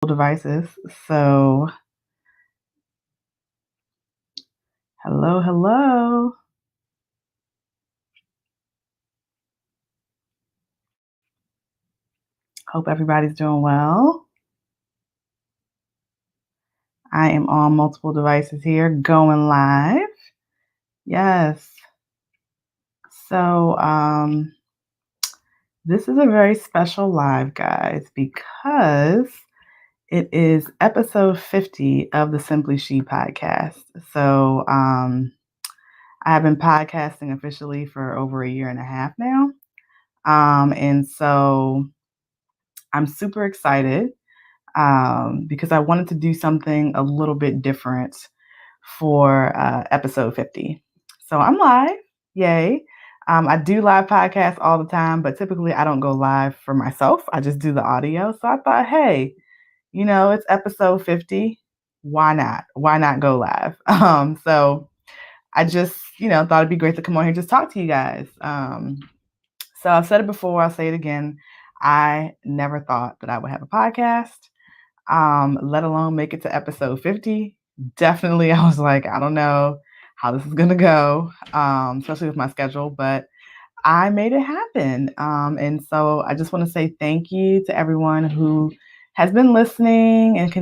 devices. So, hello, hello. Hope everybody's doing well. I am on multiple devices here, going live. Yes. So, this is a very special live, guys, because it is episode 50 of the Simply She podcast. So, I have been podcasting officially for over a year and a half now. And so I'm super excited because I wanted to do something a little bit different for episode 50. So I'm live. Yay. I do live podcasts all the time, but typically I don't go live for myself. I just do the audio. So I thought, hey, it's episode 50. Why not? Why not go live? So I just, thought it'd be great to come on here and just talk to you guys. So I've said it before, I'll say it again. I never thought that I would have a podcast, let alone make it to episode 50. Definitely, I was like, I don't know how this is going to go, especially with my schedule, but I made it happen. And so I just want to say thank you to everyone who has been listening and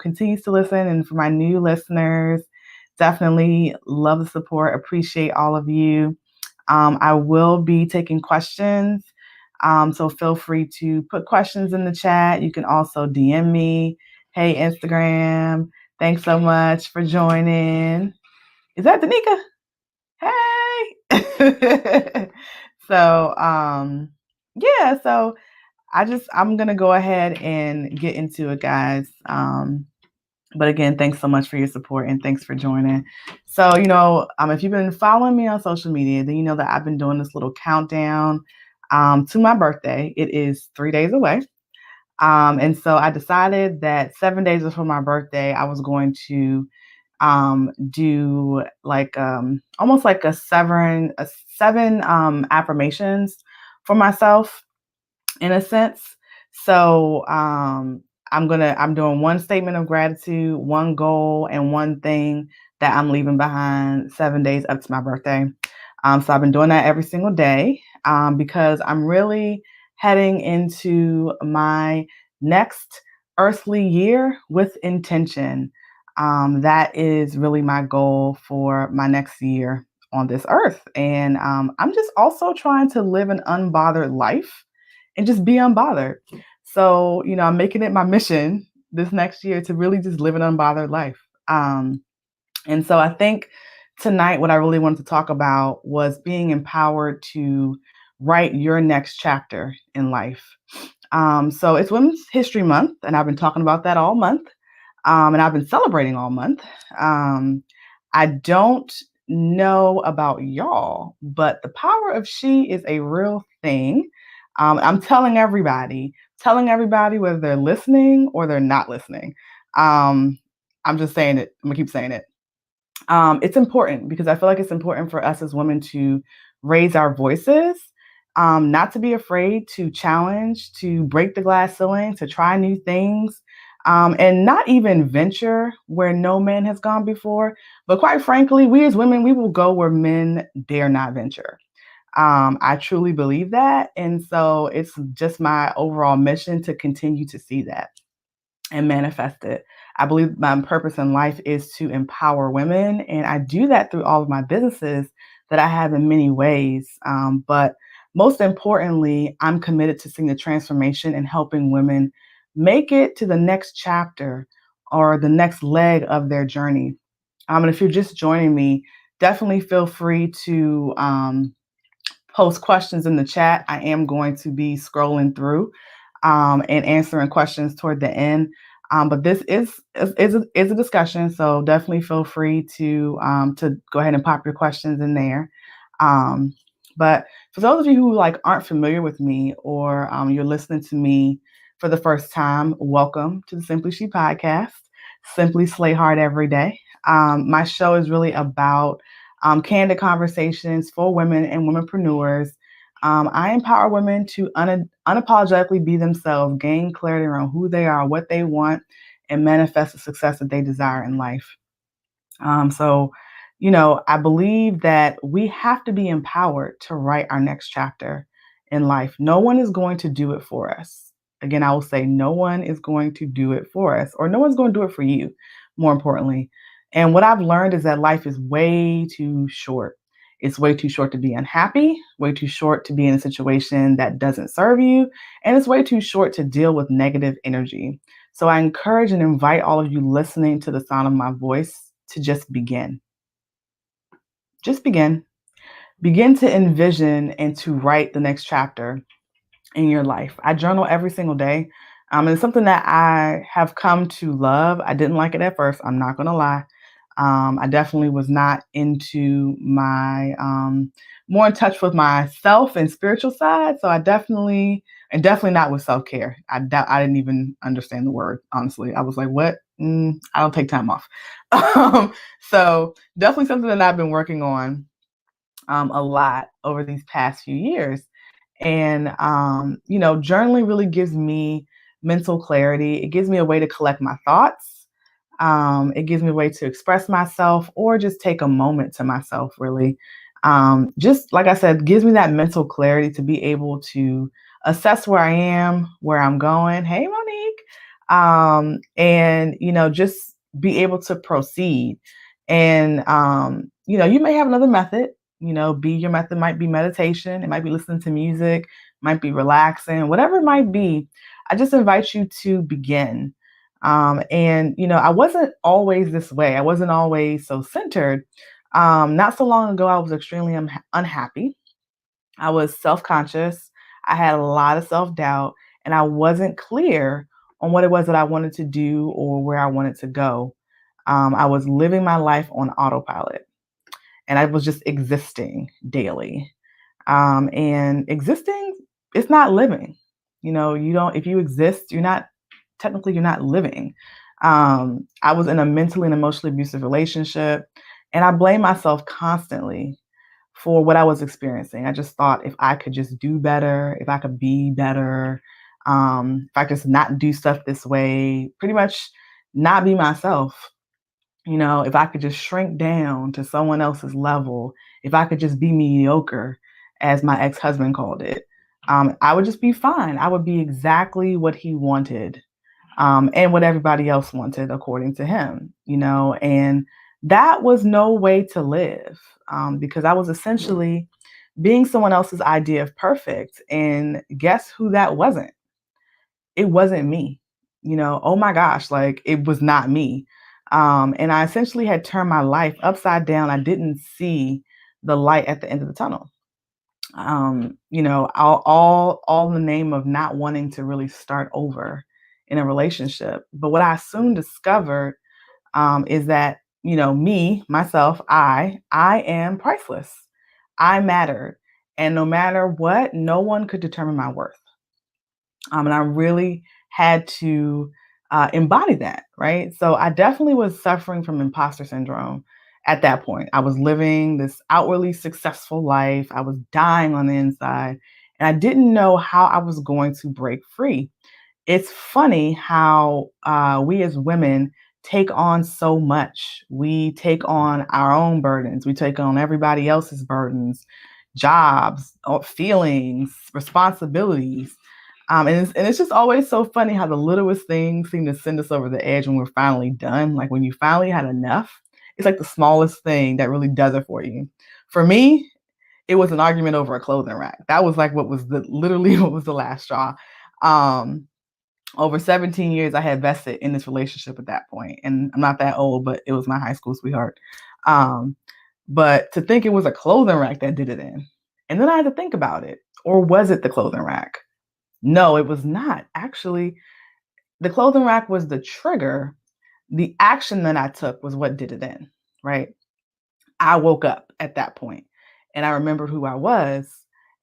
continues to listen. And for my new listeners, definitely love the support, appreciate all of you. I will be taking questions. So feel free to put questions in the chat. You can also DM me. Hey, Instagram. Thanks so much for joining. Is that Danica? Hey. Yeah, so I'm going to go ahead and get into it, guys. But again, thanks so much for your support and thanks for joining. So, if you've been following me on social media, then you know that I've been doing this little countdown to my birthday. It is 3 days away. And so I decided that 7 days before my birthday, I was going to do like almost like seven affirmations for myself in a sense. So I'm doing one statement of gratitude, one goal, and one thing that I'm leaving behind 7 days up to my birthday. So I've been doing that every single day because I'm really heading into my next earthly year with intention. That is really my goal for my next year on this earth. And I'm just also trying to live an unbothered life and just be unbothered. So, I'm making it my mission this next year to really just live an unbothered life. And so I think tonight, what I really wanted to talk about was being empowered to write your next chapter in life. So it's Women's History Month, and I've been talking about that all month. And I've been celebrating all month. I don't know about y'all, but the power of she is a real thing. I'm telling everybody whether they're listening or they're not listening. I'm just saying it. I'm gonna keep saying it. It's important because I feel like it's important for us as women to raise our voices, not to be afraid to challenge, to break the glass ceiling, to try new things, and not even venture where no man has gone before. But quite frankly, we as women, we will go where men dare not venture. I truly believe that. And so it's just my overall mission to continue to see that and manifest it. I believe my purpose in life is to empower women, and I do that through all of my businesses that I have in many ways. But most importantly, I'm committed to seeing the transformation and helping women make it to the next chapter or the next leg of their journey. And if you're just joining me, definitely feel free to post questions in the chat. I am going to be scrolling through and answering questions toward the end. But this is a discussion, so definitely feel free to go ahead and pop your questions in there. But for those of you who aren't familiar with me or you're listening to me for the first time, welcome to the Simply She podcast. Simply slay hard every day. My show is really about candid conversations for women and womenpreneurs I empower women to unapologetically be themselves, gain clarity around who they are, what they want, and manifest the success that they desire in life. So, I believe that we have to be empowered to write our next chapter in life. No one is going to do it for us. Again, I will say no one is going to do it for us, or no one's going to do it for you, more importantly. And what I've learned is that life is way too short. It's way too short to be unhappy, way too short to be in a situation that doesn't serve you, and it's way too short to deal with negative energy. So I encourage and invite all of you listening to the sound of my voice to just begin. Just begin. Begin to envision and to write the next chapter in your life. I journal every single day. And it's something that I have come to love. I didn't like it at first. I'm not going to lie. I definitely was not into my more in touch with myself and spiritual side. So definitely not with self care. I didn't even understand the word, honestly. I was like, what? I don't take time off. So definitely something that I've been working on a lot over these past few years. And, journaling really gives me mental clarity. It gives me a way to collect my thoughts. It gives me a way to express myself or just take a moment to myself, really. Just like I said, gives me that mental clarity to be able to assess where I am, where I'm going. Hey, Monique. And, just be able to proceed. And, you may have another method. Your method might be meditation, it might be listening to music, might be relaxing, whatever it might be. I just invite you to begin. And I wasn't always this way. I wasn't always so centered. Not so long ago, I was extremely unhappy. I was self-conscious. I had a lot of self-doubt, and I wasn't clear on what it was that I wanted to do or where I wanted to go. I was living my life on autopilot, and I was just existing daily. And existing is not living. You don't, if you exist, you're not living. I was in a mentally and emotionally abusive relationship, and I blame myself constantly for what I was experiencing. I just thought if I could just do better, if I could be better, if I could just not do stuff this way, pretty much not be myself, if I could just shrink down to someone else's level, if I could just be mediocre, as my ex-husband called it, I would just be fine. I would be exactly what he wanted, and what everybody else wanted, according to him, and that was no way to live, because I was essentially being someone else's idea of perfect. And guess who that wasn't? It wasn't me. Oh my gosh, like it was not me. And I essentially had turned my life upside down. I didn't see the light at the end of the tunnel. All in the name of not wanting to really start over in a relationship. But what I soon discovered is that, me, myself, I am priceless. I mattered. And no matter what, no one could determine my worth. And I really had to embody that, right? So I definitely was suffering from imposter syndrome at that point. I was living this outwardly successful life, I was dying on the inside, and I didn't know how I was going to break free. It's funny how we as women take on so much. We take on our own burdens, we take on everybody else's burdens, jobs, feelings, responsibilities. And it's just always so funny how the littlest things seem to send us over the edge when we're finally done. Like when you finally had enough, it's like the smallest thing that really does it for you. For me, it was an argument over a clothing rack. That was like literally what was the last straw. Um, Over 17 years, I had vested in this relationship at that point, and I'm not that old, but it was my high school sweetheart. Um, but to think it was a clothing rack that did it in, and then I had to think about it, or was it the clothing rack? No, it was not. Actually, the clothing rack was the trigger. The action that I took was what did it in, right? I woke up at that point and I remembered who I was.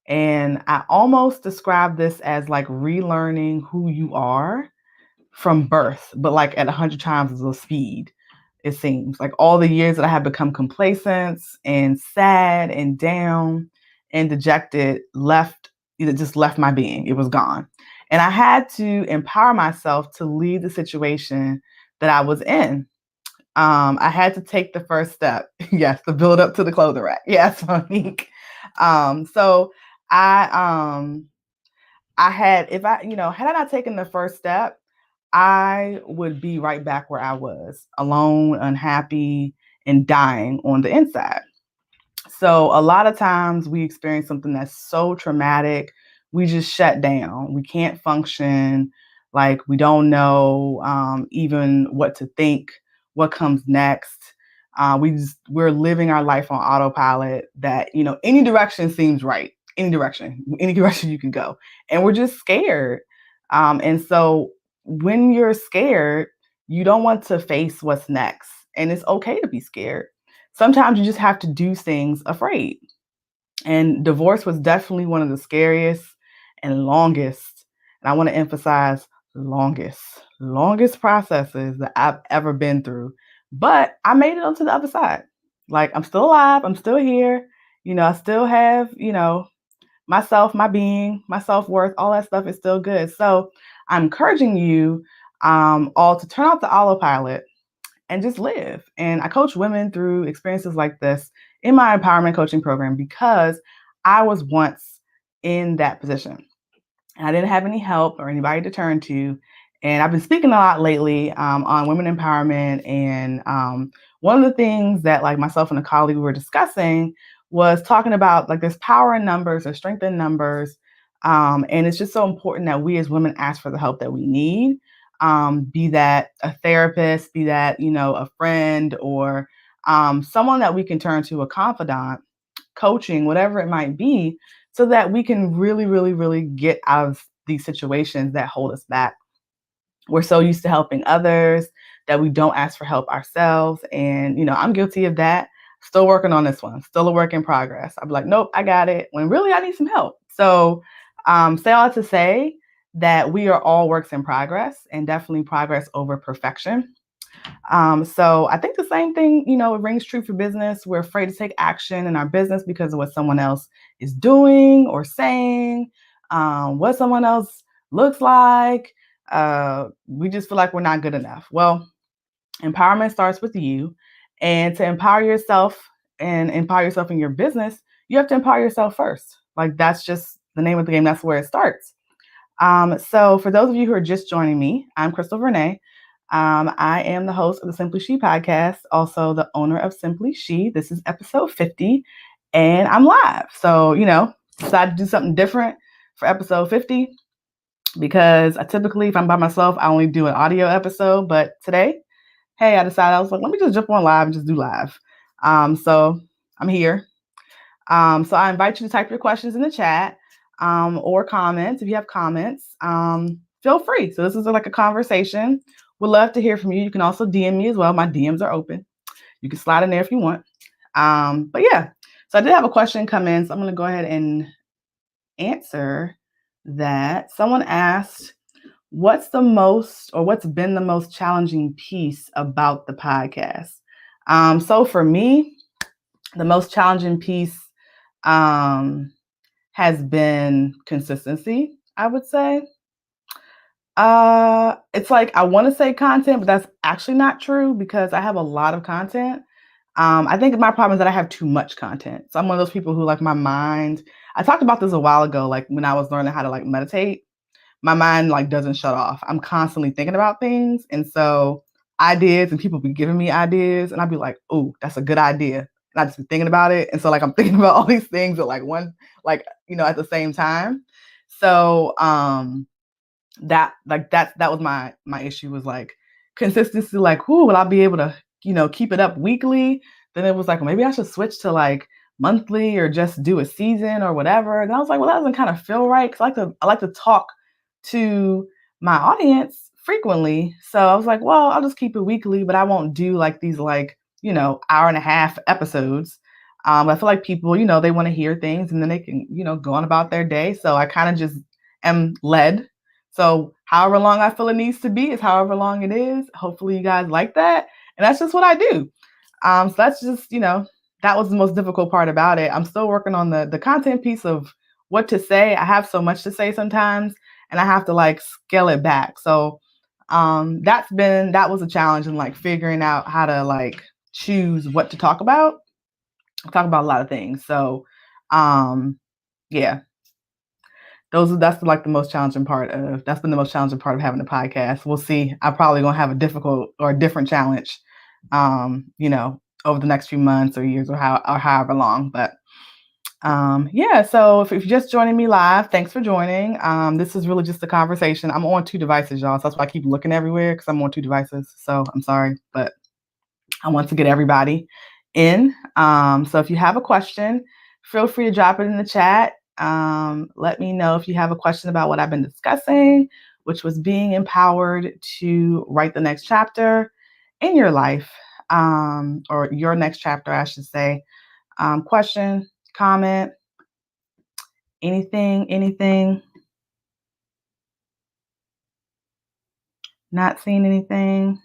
And I almost describe this as like relearning who you are from birth, but like at 100 times the speed, it seems. Like all the years that I had become complacent and sad and down and dejected it just left my being. It was gone. And I had to empower myself to leave the situation that I was in. I had to take the first step. Yes, the build up to the clothing rack. Yes, Monique. So I had, if I, had I not taken the first step, I would be right back where I was, alone, unhappy, and dying on the inside. So a lot of times we experience something that's so traumatic, we just shut down. We can't function. Like we don't know even what to think, what comes next. We're living our life on autopilot. That any direction seems right. Any direction you can go, and we're just scared. And so when you're scared, you don't want to face what's next, and it's okay to be scared. Sometimes you just have to do things afraid. And divorce was definitely one of the scariest and longest, and I want to emphasize longest processes that I've ever been through. But I made it onto the other side. Like I'm still alive, I'm still here. I still have, myself, my being, my self-worth, all that stuff is still good. So I'm encouraging you all to turn off the autopilot and just live. And I coach women through experiences like this in my empowerment coaching program because I was once in that position and I didn't have any help or anybody to turn to. And I've been speaking a lot lately on women empowerment. And one of the things that like myself and a colleague were discussing was talking about like there's power in numbers or strength in numbers. And it's just so important that we as women ask for the help that we need. Be that a therapist, be that, a friend or someone that we can turn to, a confidant, coaching, whatever it might be, so that we can really, really, really get out of these situations that hold us back. We're so used to helping others that we don't ask for help ourselves. And, I'm guilty of that. Still working on this one, still a work in progress. I'm like, nope, I got it. When really I need some help. So say all to say that we are all works in progress and definitely progress over perfection. So I think the same thing, it rings true for business. We're afraid to take action in our business because of what someone else is doing or saying, what someone else looks like. We just feel like we're not good enough. Well, empowerment starts with you. And to empower yourself and empower yourself in your business, you have to empower yourself first. Like that's just the name of the game. That's where it starts. So for those of you who are just joining me, I'm Crystal Vernay. I am the host of the Simply She podcast, also the owner of Simply She. This is episode 50, and I'm live. So, decided to do something different for episode 50 because I typically, if I'm by myself, I only do an audio episode. But today, hey, I decided I was like, let me just jump on live and just do live. So I'm here. So I invite you to type your questions in the chat or comments. If you have comments, feel free. So this is like a conversation. Would love to hear from you. You can also DM me as well. My DMs are open. You can slide in there if you want. But yeah, so I did have a question come in. So I'm going to go ahead and answer that. Someone asked, what's been the most challenging piece about the podcast? So for me, the most challenging piece has been consistency, I would say. It's like I want to say content, but that's actually not true because I have a lot of content. I think my problem is that I have too much content. So I'm one of those people who like my mind. I talked about this a while ago, like when I was learning how to like meditate. My mind like doesn't shut off. I'm constantly thinking about things, and so ideas and people be giving me ideas, and I'd be like, "Oh, that's a good idea," and I just be thinking about it, and so like I'm thinking about all these things at like at the same time. So that was my issue was like consistency. Like, who will I be able to keep it up weekly? Then it was like, well, maybe I should switch to like monthly or just do a season or whatever. And I was like, well, that doesn't kind of feel right because I like to talk to my audience frequently. So I was like, well, I'll just keep it weekly, but I won't do like these like, hour and a half episodes. I feel like people, they want to hear things and then they can, go on about their day. So I kind of just am led. So however long I feel it needs to be is however long it is. Hopefully you guys like that. And that's just what I do. So that's just, that was the most difficult part about it. I'm still working on the content piece of what to say. I have so much to say sometimes, and I have to like scale it back. So that was a challenge in like figuring out how to like choose what to talk about. I talk about a lot of things. So yeah, that's like the most challenging part of that's been the most challenging part of having a podcast. We'll see. I'm probably gonna have a difficult or a different challenge, over the next few months or years or however long. But yeah, so if you're just joining me live, thanks for joining. This is really just a conversation. I'm on two devices, y'all. So that's why I keep looking everywhere because I'm on two devices. So I'm sorry, but I want to get everybody in. So if you have a question, feel free to drop it in the chat. Let me know if you have a question about what I've been discussing, which was being empowered to write the next chapter in your life, or your next chapter, I should say. Question, comment, anything. Not seeing anything.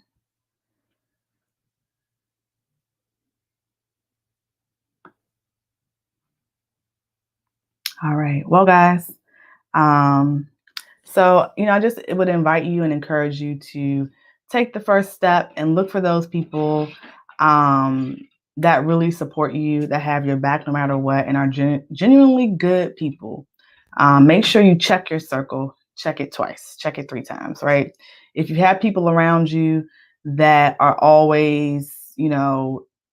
All right. Well, guys, so, I just it would invite you and encourage you to take the first step and look for those people um, that really support you, that have your back no matter what, and are genuinely good people. Make sure you check your circle, check it twice, check it 3 times, right? If you have people around you that are always,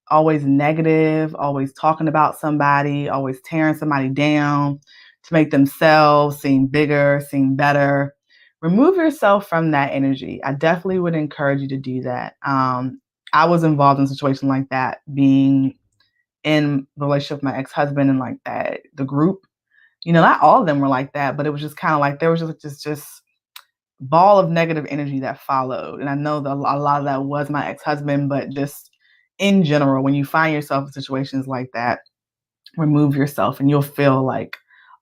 always negative, always talking about somebody, always tearing somebody down, to make themselves seem bigger, seem better. Remove yourself from that energy. I definitely would encourage you to do that. I was involved in a situation like that, being in the relationship with my ex-husband and like that, the group. Not all of them were like that, but it was just kind of like there was just ball of negative energy that followed. And I know that a lot of that was my ex-husband, but just in general, when you find yourself in situations like that, remove yourself and you'll feel like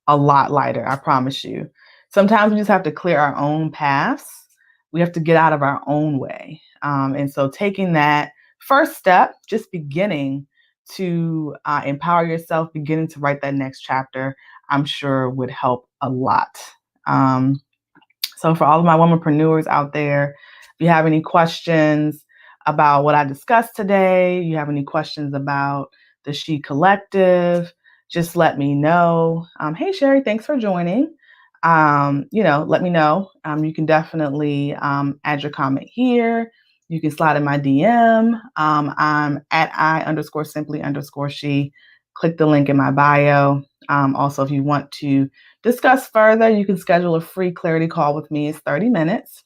a lot lighter. I promise you. Sometimes we just have to clear our own paths. We have to get out of our own way. And so taking that first step, just beginning to empower yourself, beginning to write that next chapter, I'm sure would help a lot. So for all of my womanpreneurs out there, if you have any questions about what I discussed today, you have any questions about the She Collective, just let me know. Hey, Sherry, thanks for joining. Let me know. You can definitely add your comment here. You can slide in my DM. I'm at I_simply_she. Click the link in my bio. Also, if you want to discuss further, you can schedule a free clarity call with me. It's 30 minutes.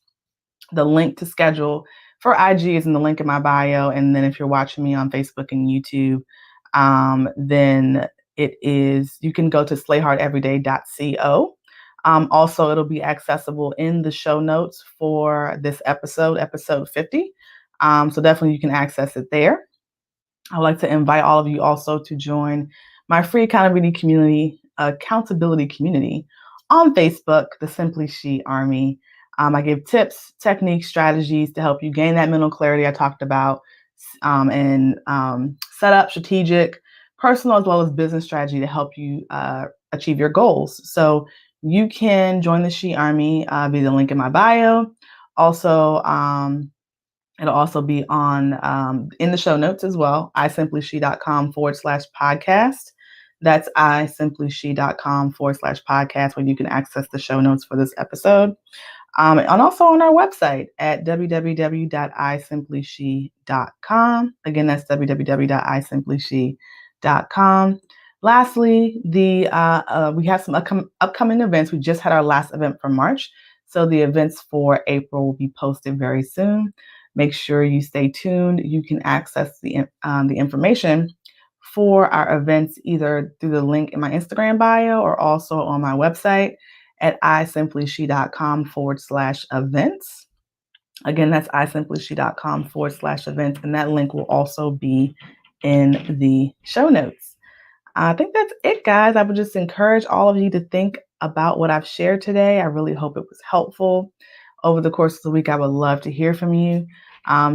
The link to schedule for IG is in the link in my bio. And then if you're watching me on Facebook and YouTube, then you can go to slayhardeveryday.co. Also, it'll be accessible in the show notes for this episode 50. So definitely you can access it there. I would like to invite all of you also to join my free accountability community on Facebook, the Simply She Army. I give tips, techniques, strategies to help you gain that mental clarity I talked about, and set up strategic, personal, as well as business strategy to help you achieve your goals. So you can join the She Army via the link in my bio. Also, it'll also be on in the show notes as well, isimplyShe.com/podcast. That's isimplyShe.com/podcast, where you can access the show notes for this episode. And also on our website at www.isimplyShe.com. Again, that's www.isimplyShe.com. Lastly, we have some upcoming events. We just had our last event for March, so the events for April will be posted very soon. Make sure you stay tuned. You can access the information for our events either through the link in my Instagram bio or also on my website at isimplyShe.com/events. Again, that's isimplyShe.com/events, and that link will also be in the show notes. I think that's it, guys. I would just encourage all of you to think about what I've shared today. I really hope it was helpful. Over the course of the week, I would love to hear from you.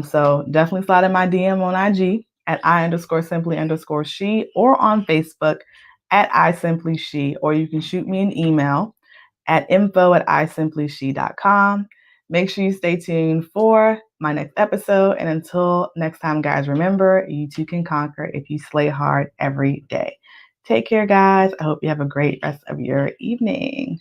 So definitely slide in my DM on IG at I_simply_she, or on Facebook at I_simply_she, or you can shoot me an email at info@isimplyShe.com. Make sure you stay tuned for my next episode. And until next time, guys, remember, you too can conquer if you slay hard every day. Take care, guys. I hope you have a great rest of your evening.